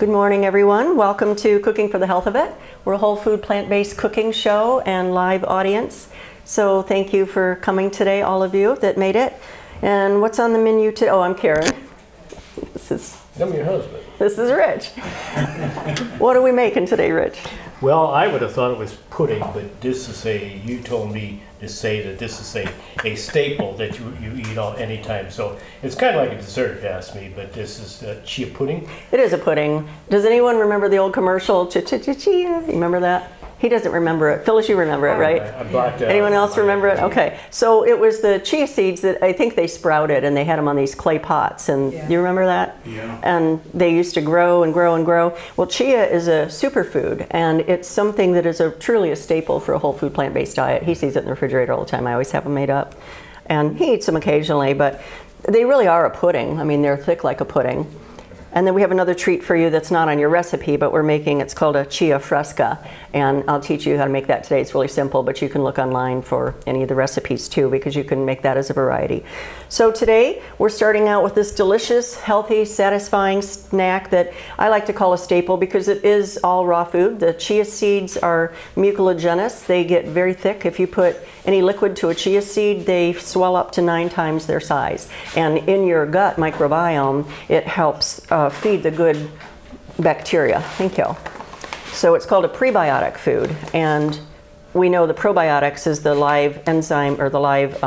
Good morning, everyone. Welcome to Cooking for the Health of It. We're a whole food, plant-based cooking show and live audience. So thank you for coming today, all of you that made it. And what's on the menu today? Oh, I'm Karen. I'm your husband. This is Rich. What are we making today, Rich? Well, I would have thought it was pudding, but you told me to say that this is a staple that you eat anytime. So it's kind of like a dessert, if you ask me, but this is Chia Pudding. It is a pudding. Does anyone remember the old commercial, Chia? You remember that? He doesn't remember it. Phyllis, you remember it, right? I blocked out. Anyone else remember it? Okay. So it was the chia seeds that I think they sprouted, and they had them on these clay pots. And you remember that? Yeah. And they used to grow and grow and grow. Well, chia is a superfood, and it's something that is truly a staple for a whole food plant-based diet. He sees it in the refrigerator all the time. I always have them made up. And he eats them occasionally, but they really are a pudding. I mean, they're thick like a pudding. And then we have another treat for you that's not on your recipe, but we're making, it's called a chia fresca. And I'll teach you how to make that today. It's really simple, but you can look online for any of the recipes too, because you can make that as a variety. So today, we're starting out with this delicious, healthy, satisfying snack that I like to call a staple because it is all raw food. The chia seeds are mucilaginous. They get very thick. If you put any liquid to a chia seed, they swell up to 9 times their size. And in your gut microbiome, it helps feed the good bacteria. Thank you. So it's called a prebiotic food, and we know the probiotics is the live enzyme or the live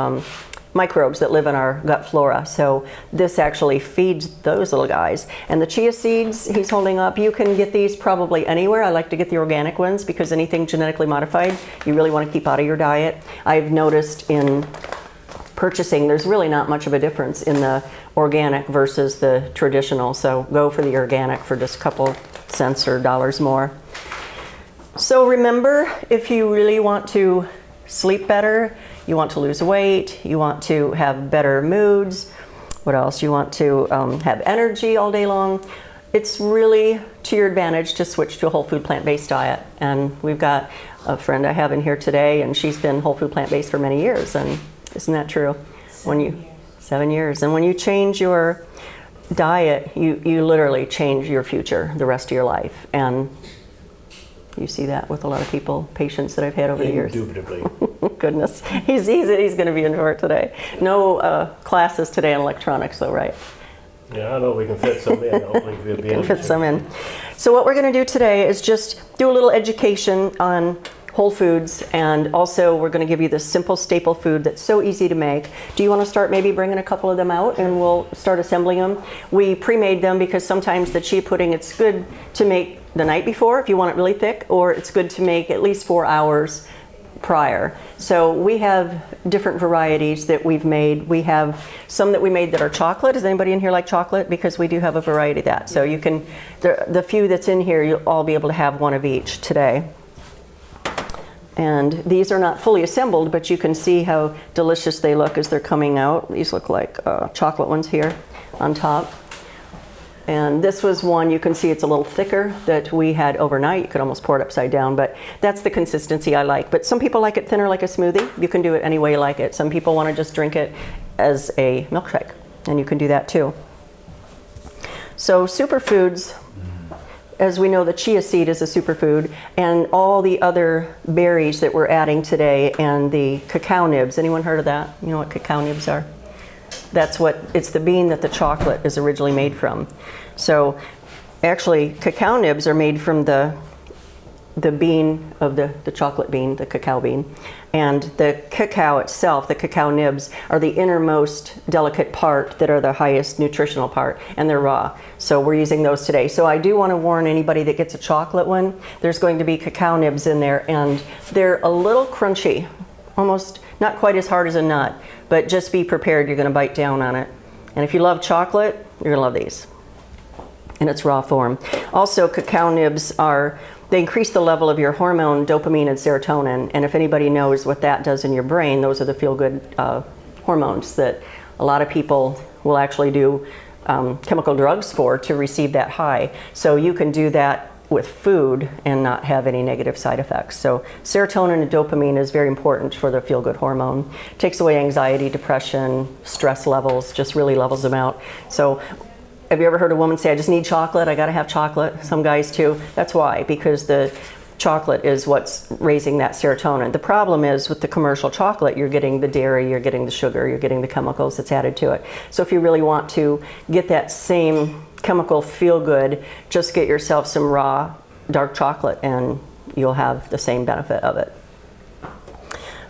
microbes that live in our gut flora. So this actually feeds those little guys. And the chia seeds he's holding up, you can get these probably anywhere. I like to get the organic ones because anything genetically modified, you really want to keep out of your diet. I've noticed in purchasing, there's really not much of a difference in the organic versus the traditional. So go for the organic for just a couple cents or dollars more. So remember, if you really want to sleep better, you want to lose weight, you want to have better moods, what else? You want to have energy all day long, it's really to your advantage to switch to a whole food plant-based diet. And we've got a friend I have in here today, and she's been whole food plant-based for many years. And isn't that true? 7 years. And when you change your diet, you literally change your future, the rest of your life. And you see that with a lot of people, patients that I've had over the years. Indubitably. Goodness. He's going to be in for it today. No classes today on electronics though, right? Yeah, I don't know if we can fit some in. Hopefully we'll be able to fit some in. So what we're going to do today is just do a little education on whole foods, and also we're going to give you this simple staple food that's so easy to make. Do you want to start maybe bringing a couple of them out and we'll start assembling them? We pre-made them because sometimes the chia pudding, it's good to make the night before if you want it really thick, or it's good to make at least 4 hours prior. So we have different varieties that we've made. We have some that we made that are chocolate. Does anybody in here like chocolate? Because we do have a variety of that. So you can, the few that's in here, you'll all be able to have one of each today. And these are not fully assembled, but you can see how delicious they look as they're coming out. These look like chocolate ones here on top. And this was one, you can see it's a little thicker, that we had overnight. You could almost pour it upside down, but that's the consistency I like. But some people like it thinner like a smoothie. You can do it any way you like it. Some people want to just drink it as a milkshake, and you can do that too. So superfoods, as we know, the chia seed is a superfood, and all the other berries that we're adding today, and the cacao nibs. Anyone heard of that? You know what cacao nibs are? It's the bean that the chocolate is originally made from. So actually, cacao nibs are made from the bean of the chocolate bean, the cacao bean. And the cacao itself, the cacao nibs, are the innermost delicate part that are the highest nutritional part, and they're raw. So we're using those today. So I do want to warn anybody that gets a chocolate one, there's going to be cacao nibs in there, and they're a little crunchy, almost not quite as hard as a nut, but just be prepared, you're going to bite down on it. And if you love chocolate, you're going to love these in its raw form. Also, cacao nibs they increase the level of your hormone dopamine and serotonin, and if anybody knows what that does in your brain, those are the feel-good hormones that a lot of people will actually do chemical drugs to receive that high. So you can do that with food and not have any negative side effects. So serotonin and dopamine is very important for the feel-good hormone. Takes away anxiety, depression, stress levels, just really levels them out. So Have you ever heard a woman say, I just need chocolate, I gotta have chocolate? Some guys too. That's why, because the chocolate is what's raising that serotonin. The problem is with the commercial chocolate, you're getting the dairy, you're getting the sugar, you're getting the chemicals that's added to it. So if you really want to get that same chemical feel good, just get yourself some raw dark chocolate and you'll have the same benefit of it.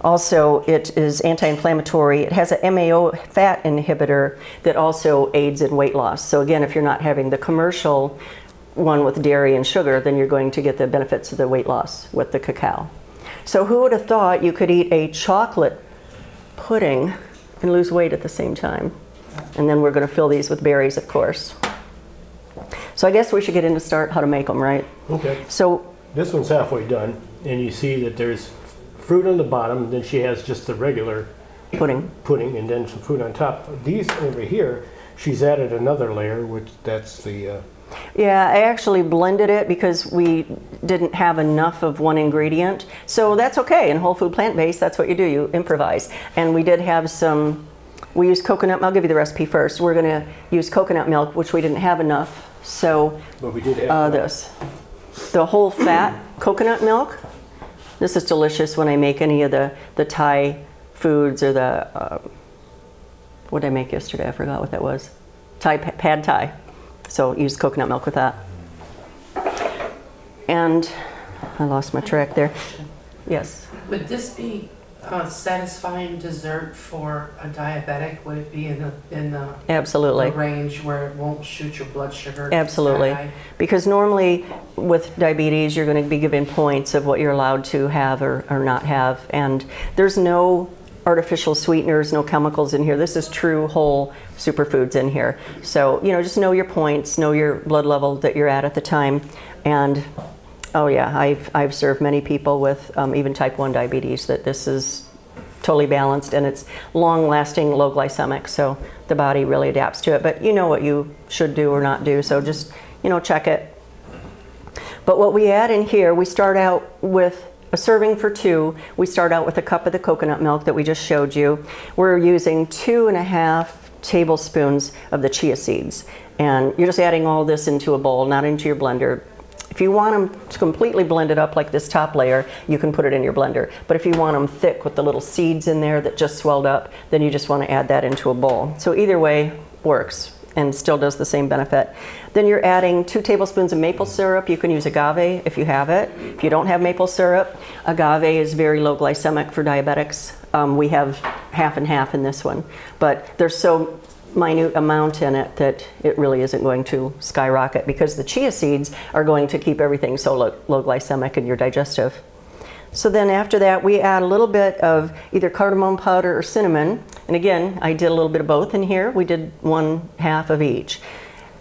Also, it is anti-inflammatory. It has a MAO fat inhibitor that also aids in weight loss. So again, if you're not having the commercial one with dairy and sugar, then you're going to get the benefits of the weight loss with the cacao. So who would have thought you could eat a chocolate pudding and lose weight at the same time? And then we're going to fill these with berries, of course. So I guess we should get into start how to make them, right? Okay. So This one's halfway done, and you see that there's fruit on the bottom, then she has just the regular pudding. and then some fruit on top. These over here, she's added another layer, which that's the... Yeah, I actually blended it because we didn't have enough of one ingredient. So that's okay. In whole food plant-based, that's what you do. You improvise. And we did have some, we used coconut, I'll give you the recipe first. We're going to use coconut milk, which we didn't have enough. So But we did have the whole fat coconut milk. This is delicious when I make any of the Thai foods or the, what did I make yesterday? I forgot what that was. Pad Thai. So use coconut milk with that. And I lost my track there. Yes. Would this be a satisfying dessert for a diabetic? Would it be in the Absolutely. range where it won't shoot your blood sugar? Absolutely. sky high? Because normally with diabetes, you're going to be given points of what you're allowed to have or not have. And there's no artificial sweeteners, no chemicals in here. This is true whole superfoods in here. So, you know, just know your points, know your blood level that you're at the time. And oh yeah, I've served many people with even type 1 diabetes that this is totally balanced and it's long lasting, low glycemic. So the body really adapts to it, but you know what you should do or not do. So just, you know, check it. But what we add in here, we start out with a serving for 2. We start out with a cup of the coconut milk that we just showed you. We're using 2.5 tablespoons of the chia seeds. And you're just adding all this into a bowl, not into your blender. If you want them to completely blend it up like this top layer, you can put it in your blender. But if you want them thick with the little seeds in there that just swelled up, then you just want to add that into a bowl. So either way works and still does the same benefit. Then you're adding 2 tablespoons of maple syrup. You can use agave if you have it. If you don't have maple syrup, agave is very low glycemic for diabetics. We have half and half in this one, but there's so minute amount in it that it really isn't going to skyrocket because the chia seeds are going to keep everything so low glycemic in your digestive. So then after that, we add a little bit of either cardamom powder or cinnamon. And again, I did a little bit of both in here. We did 1/2 of each.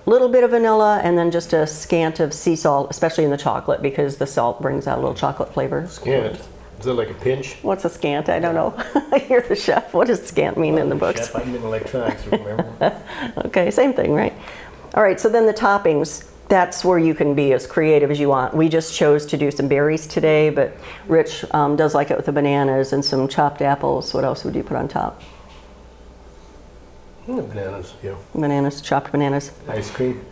A little bit of vanilla and then just a scant of sea salt, especially in the chocolate because the salt brings out a little chocolate flavor. Scant. Is that like a pinch? What's a scant? I don't know. You're the chef. What does scant mean in the books? Chef, I'm in electronics, remember? Okay, same thing, right? All right, so then the toppings, that's where you can be as creative as you want. We just chose to do some berries today, but Rich does like it with the bananas and some chopped apples. What else would you put on top? Bananas, yeah. Bananas, chopped bananas. Ice cream.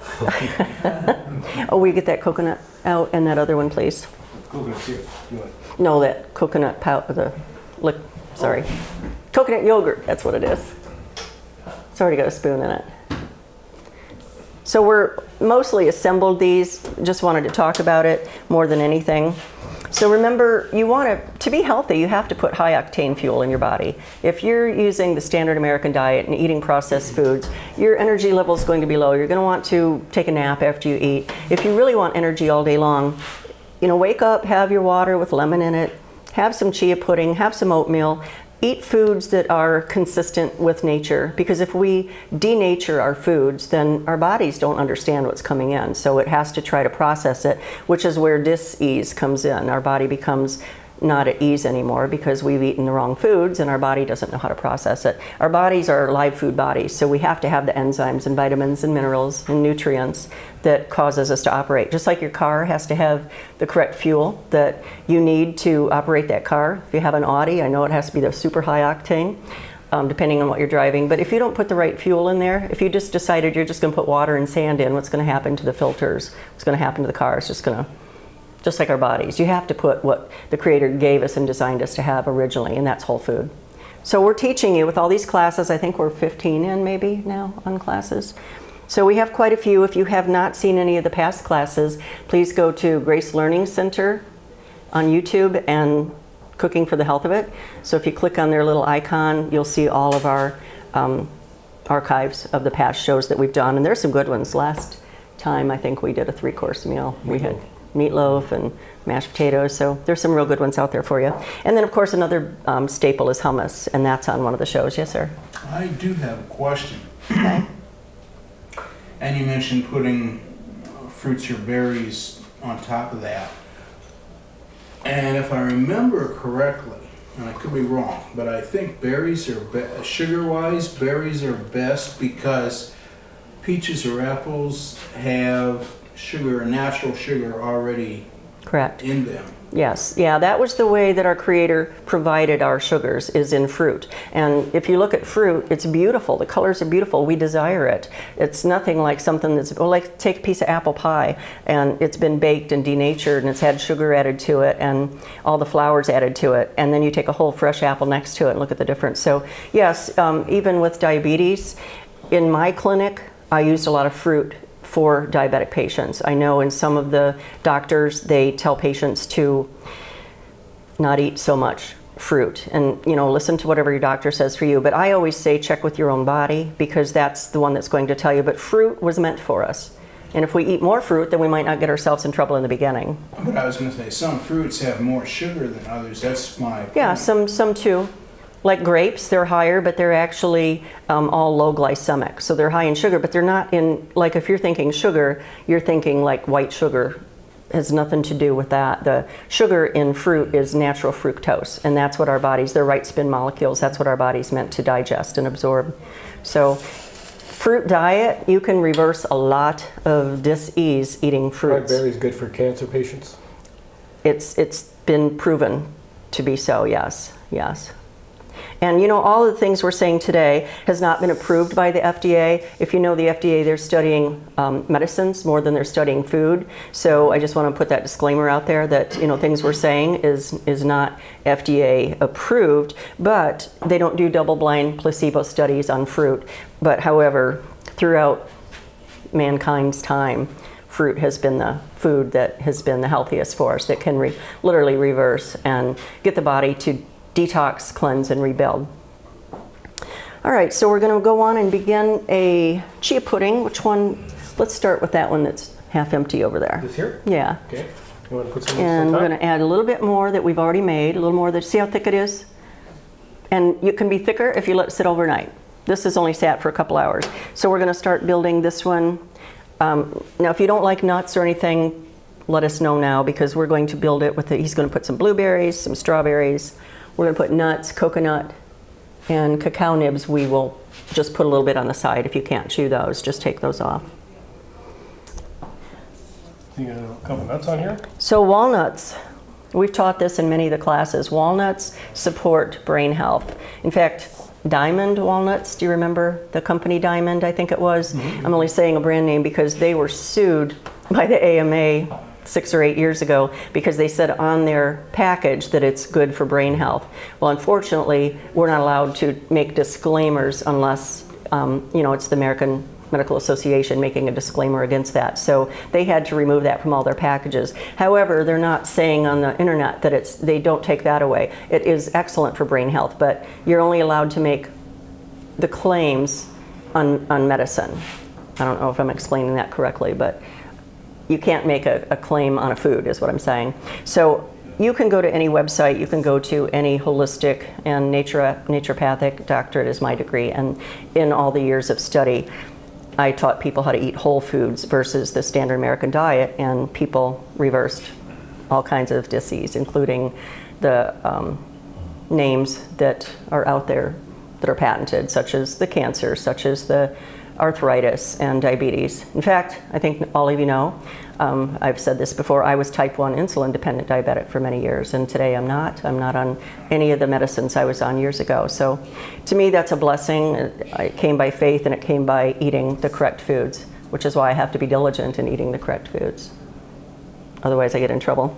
Oh, we get that coconut out and that other one, please. Coconut syrup. You want? No, that coconut powder, sorry. Coconut yogurt, that's what it is. It's already got a spoon in it. So we're mostly assembled these, just wanted to talk about it more than anything. So remember, you want to be healthy, you have to put high octane fuel in your body. If you're using the standard American diet and eating processed foods, your energy level is going to be low. You're going to want to take a nap after you eat. If you really want energy all day long, you know, wake up, have your water with lemon in it, have some chia pudding, have some oatmeal, eat foods that are consistent with nature. Because if we denature our foods, then our bodies don't understand what's coming in. So it has to try to process it, which is where dis-ease comes in. Our body becomes not at ease anymore because we've eaten the wrong foods and our body doesn't know how to process it. Our bodies are live food bodies, so we have to have the enzymes and vitamins and minerals and nutrients that causes us to operate. Just like your car has to have the correct fuel that you need to operate that car. If you have an Audi, I know it has to be the super high octane. depending on what you're driving. But if you don't put the right fuel in there, if you just decided you're just going to put water and sand in, what's going to happen to the filters? What's going to happen to the car? It's just like our bodies. You have to put what the Creator gave us and designed us to have originally, and that's whole food. So we're teaching you with all these classes. I think we're 15 in maybe now on classes. So we have quite a few. If you have not seen any of the past classes, please go to Grace Learning Center on YouTube and Cooking for the Health of It. So if you click on their little icon, you'll see all of our archives of the past shows that we've done. And there's some good ones. Last time I think we did a 3-course meal. We had meatloaf and mashed potatoes. So there's some real good ones out there for you. And then of course another staple is hummus, and that's on one of the shows. Yes, sir? I do have a question. Okay. And you mentioned putting fruits or berries on top of that. And if I remember correctly, and I could be wrong, but I think berries are sugar-wise, berries are best because peaches or apples have sugar, natural sugar already Correct. in them. Yes, yeah, that was the way that our Creator provided our sugars, is in fruit. And if you look at fruit, it's beautiful. The colors are beautiful. We desire it. It's nothing like something that's, well, like take a piece of apple pie and it's been baked and denatured and it's had sugar added to it and all the flours added to it. And then you take a whole fresh apple next to it and look at the difference. So yes, even with diabetes, in my clinic, I used a lot of fruit for diabetic patients. I know in some of the doctors, they tell patients to not eat so much fruit and, you know, listen to whatever your doctor says for you. But I always say check with your own body, because that's the one that's going to tell you. But fruit was meant for us. And if we eat more fruit, then we might not get ourselves in trouble in the beginning. But I was going to say, some fruits have more sugar than others. That's my Yeah, point. some too. Like grapes, they're higher, but they're actually all low glycemic. So they're high in sugar, but they're not in, like if you're thinking sugar, you're thinking like white sugar. It has nothing to do with that. The sugar in fruit is natural fructose, and that's what our bodies, they're right spin molecules, that's what our body's meant to digest and absorb. So fruit diet, you can reverse a lot of dis-ease eating Are fruits. berries good for cancer patients? It's been proven to be so, yes, yes. And you know, all of the things we're saying today has not been approved by the FDA. If you know the FDA, they're studying medicines more than they're studying food. So I just want to put that disclaimer out there that, you know, things we're saying is not FDA approved, but they don't do double-blind placebo studies on fruit. But however, throughout mankind's time, fruit has been the food that has been the healthiest for us, that can literally reverse and get the body to detox, cleanse, and rebuild. All right, so we're going to go on and begin a chia pudding. Which one? Let's start with that one that's half empty over there. This here? Yeah. Okay. You want to put some of And this we're on going top? to add a little bit more that we've already made, a little more. See how thick it is? And it can be thicker if you let it sit overnight. This has only sat for a couple hours. So we're going to start building this one. Now, if you don't like nuts or anything, let us know now, because we're going to build it with he's going to put some blueberries, some strawberries. We're going to put nuts, coconut, and cacao nibs. We will just put a little bit on the side. If you can't chew those, just take those off. You got a couple nuts on here? So walnuts, we've taught this in many of the classes. Walnuts support brain health. In fact, Diamond Walnuts, do you remember the company Diamond, I think it was? Mm-hmm. I'm only saying a brand name because they were sued by the AMA 6 or 8 years ago because they said on their package that it's good for brain health. Well, unfortunately, we're not allowed to make disclaimers unless, you know, it's the American Medical Association making a disclaimer against that. So they had to remove that from all their packages. However, they're not saying on the internet that they don't take that away. It is excellent for brain health, but you're only allowed to make the claims on medicine. I don't know if I'm explaining that correctly, but you can't make a claim on a food is what I'm saying. So you can go to any website, you can go to any holistic and naturopathic doctorate is my degree, and in all the years of study, I taught people how to eat whole foods versus the standard American diet, and people reversed all kinds of disease, including the names that are out there that are patented, such as the cancer, such as the arthritis and diabetes. In fact, I think all of you know, I've said this before, I was type 1 insulin dependent diabetic for many years, and today I'm not. I'm not on any of the medicines I was on years ago. So to me, that's a blessing. It came by faith, and it came by eating the correct foods, which is why I have to be diligent in eating the correct foods. Otherwise, I get in trouble.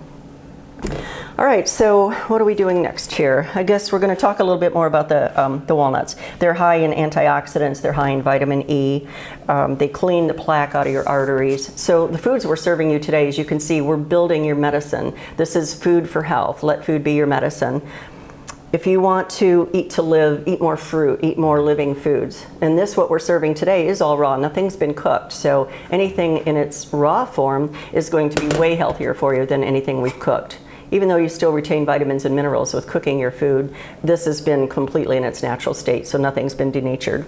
All right, so what are we doing next here? I guess we're going to talk a little bit more about the walnuts. They're high in antioxidants. They're high in vitamin E. They clean the plaque out of your arteries. So the foods we're serving you today, as you can see, we're building your medicine. This is food for health. Let food be your medicine. If you want to eat to live, eat more fruit, eat more living foods. And this, what we're serving today, is all raw. Nothing's been cooked. So anything in its raw form is going to be way healthier for you than anything we've cooked. Even though you still retain vitamins and minerals with cooking your food, this has been completely in its natural state, so nothing's been denatured.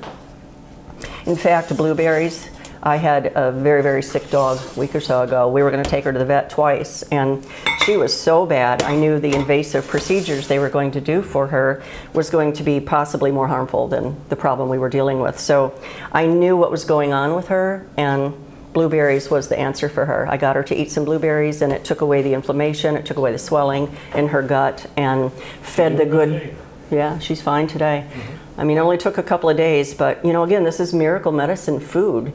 In fact, blueberries, I had a very, very sick dog a week or so ago. We were going to take her to the vet twice, and she was so bad. I knew the invasive procedures they were going to do for her was going to be possibly more harmful than the problem we were dealing with. So I knew what was going on with her, and blueberries was the answer for her. I got her to eat some blueberries, and it took away the inflammation, it took away the swelling in her gut, and fed the good. Yeah, she's fine today. I mean, it only took a couple of days, but you know, again, this is miracle medicine food.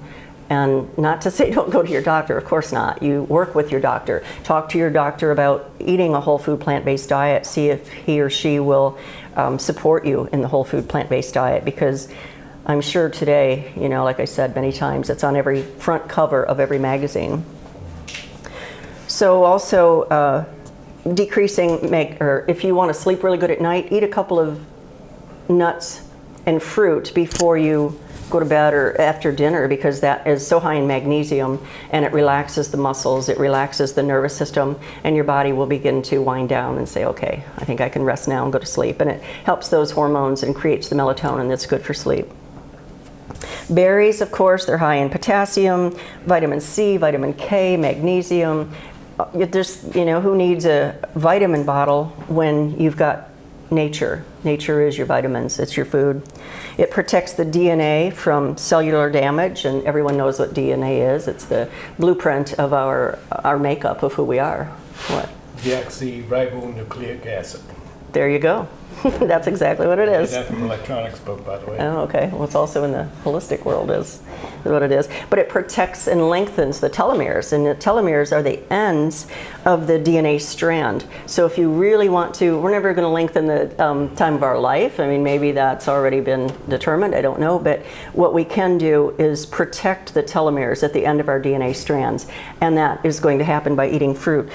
And not to say don't go to your doctor, of course not. You work with your doctor. Talk to your doctor about eating a whole food plant-based diet. See if he or she will support you in the whole food plant-based diet, because I'm sure today, you know, like I said many times, it's on every front cover of every magazine. So also decreasing, or if you want to sleep really good at night, eat a couple of nuts and fruit before you go to bed or after dinner, because that is so high in magnesium, and it relaxes the muscles, it relaxes the nervous system, and your body will begin to wind down and say, okay, I think I can rest now and go to sleep. And it helps those hormones and creates the melatonin that's good for sleep. Berries, of course, they're high in potassium, vitamin C, vitamin K, magnesium. There's, you know, who needs a vitamin bottle when you've got nature? Nature is your vitamins, it's your food. It protects the DNA from cellular damage, and everyone knows what DNA is. It's the blueprint of our makeup of who we are. What? Deoxyribonucleic acid. There you go. That's exactly what it is. That's from an electronics book, by the way. Oh, okay. Well, it's also in the holistic world is what it is. But it protects and lengthens the telomeres, and the telomeres are the ends of the DNA strand. So if you really want to, we're never going to lengthen the time of our life. I mean, maybe that's already been determined. I don't know. But what we can do is protect the telomeres at the end of our DNA strands, and that is going to happen by eating fruit.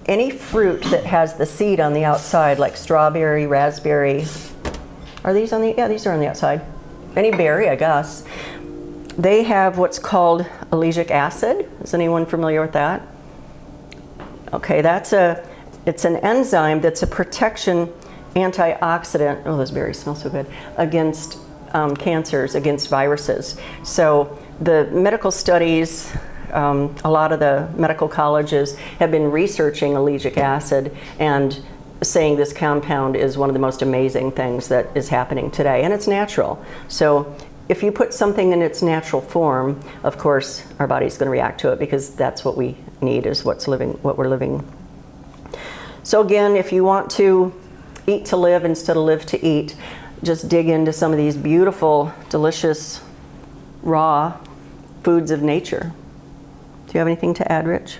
Any fruit that has the seed on the outside, like strawberry, raspberry, are these on the, yeah, these are on the outside. Any berry, I guess. They have what's called ellagic acid. Is anyone familiar with that? Okay, it's an enzyme that's a protection antioxidant, oh, those berries smell so good, against cancers, against viruses. So the medical studies, a lot of the medical colleges have been researching ellagic acid and saying this compound is one of the most amazing things that is happening today, and it's natural. So if you put something in its natural form, of course our body's going to react to it, because that's what we need, is what we're living. So again, if you want to eat to live instead of live to eat, just dig into some of these beautiful, delicious, raw foods of nature. Do you have anything to add, Rich?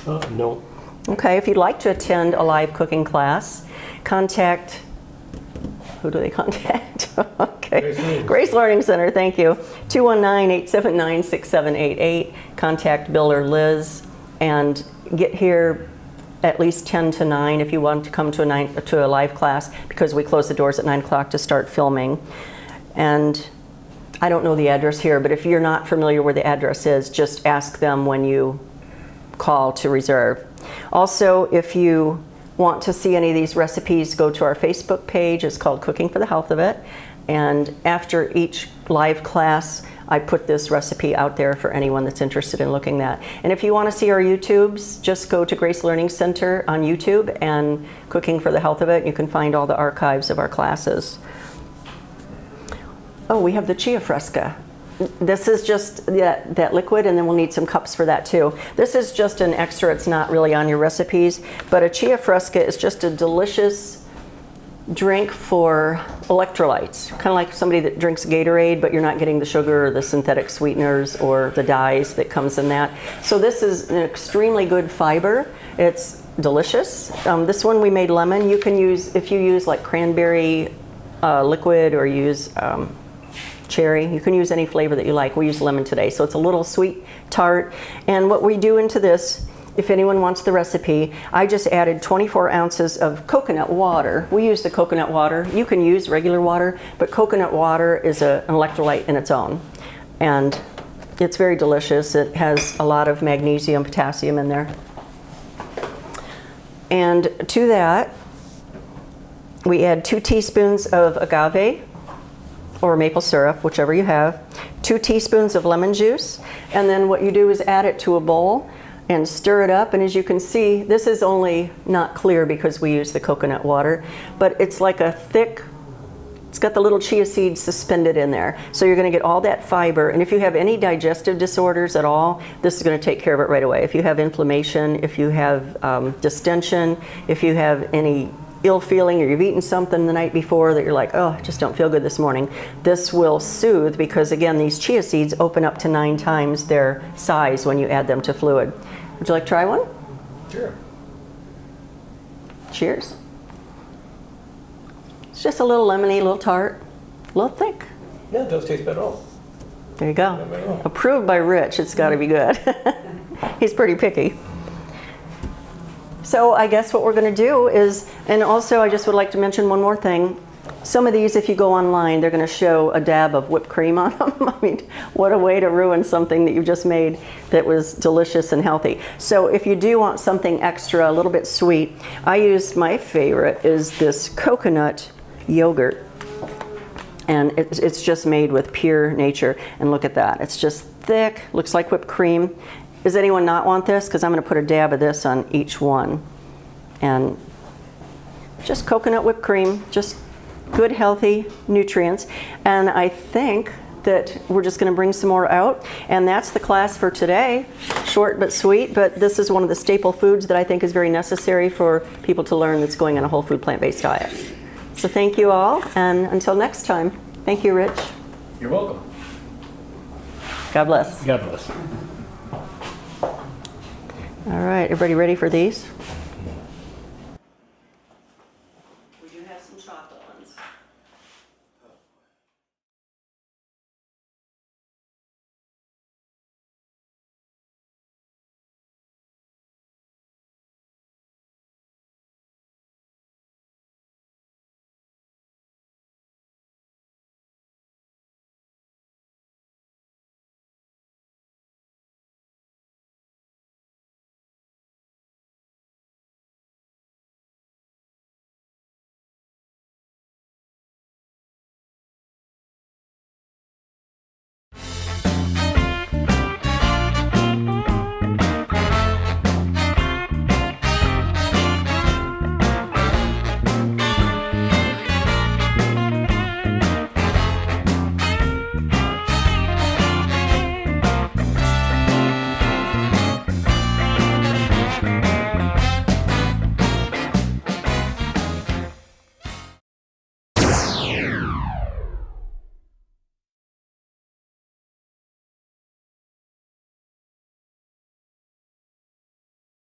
No. Okay, if you'd like to attend a live cooking class, contact, who do they contact? Okay, Grace Learning Center, thank you. 219-879-6788. Contact Bill or Liz, and get here at least 10 to 9 if you want to come to a live class, because we close the doors at 9 o'clock to start filming. And I don't know the address here, but if you're not familiar where the address is, just ask them when you call to reserve. Also, if you want to see any of these recipes, go to our Facebook page. It's called Cooking for the Health of It. And after each live class, I put this recipe out there for anyone that's interested in looking at. And if you want to see our YouTubes, just go to Grace Learning Center on YouTube and Cooking for the Health of It. You can find all the archives of our classes. Oh, we have the chia fresca. This is just that liquid, and then we'll need some cups for that too. This is just an extra, it's not really on your recipes, but a Chia Fresca is just a delicious drink for electrolytes. Kind of like somebody that drinks Gatorade, but you're not getting the sugar or the synthetic sweeteners or the dyes that comes in that. So this is an extremely good fiber. It's delicious. This one we made lemon. You can use, if you use like cranberry liquid or use cherry, you can use any flavor that you like. We use lemon today, so it's a little sweet tart. And what we do into this, if anyone wants the recipe, I just added 24 ounces of coconut water. We use the coconut water. You can use regular water, but coconut water is an electrolyte in its own. And it's very delicious. It has a lot of magnesium, potassium in there. And to that, we add 2 teaspoons of agave or maple syrup, whichever you have, 2 teaspoons of lemon juice, and then what you do is add it to a bowl and stir it up. And as you can see, this is only not clear because we use the coconut water, but it's like a thick, it's got the little chia seeds suspended in there. So you're gonna get all that fiber, and if you have any digestive disorders at all, this is gonna take care of it right away. If you have inflammation, if you have distension, if you have any ill feeling or you've eaten something the night before that you're like, oh, I just don't feel good this morning, this will soothe, because again, these chia seeds open up to 9 times their size when you add them to fluid. Would you like to try one? Sure. Cheers. It's just a little lemony, a little tart, a little thick. Yeah, it doesn't taste bad at all. There you go. Not bad at all. Approved by Rich, it's got to be good. He's pretty picky. So I guess what we're going to do is, and also I just would like to mention one more thing. Some of these, if you go online, they're going to show a dab of whipped cream on them. I mean, what a way to ruin something that you've just made that was delicious and healthy. So if you do want something extra, a little bit sweet, I use, my favorite is this coconut yogurt. And it's just made with pure nature. And look at that. It's just thick, looks like whipped cream. Does anyone not want this? Because I'm going to put a dab of this on each one. And just coconut whipped cream, just good healthy nutrients. And I think that we're just going to bring some more out. And that's the class for today. Short but sweet, but this is one of the staple foods that I think is very necessary for people to learn that's going on a whole food plant-based diet. So thank you all, and until next time, thank you, Rich. You're welcome. God bless. God bless. All right, everybody ready for these?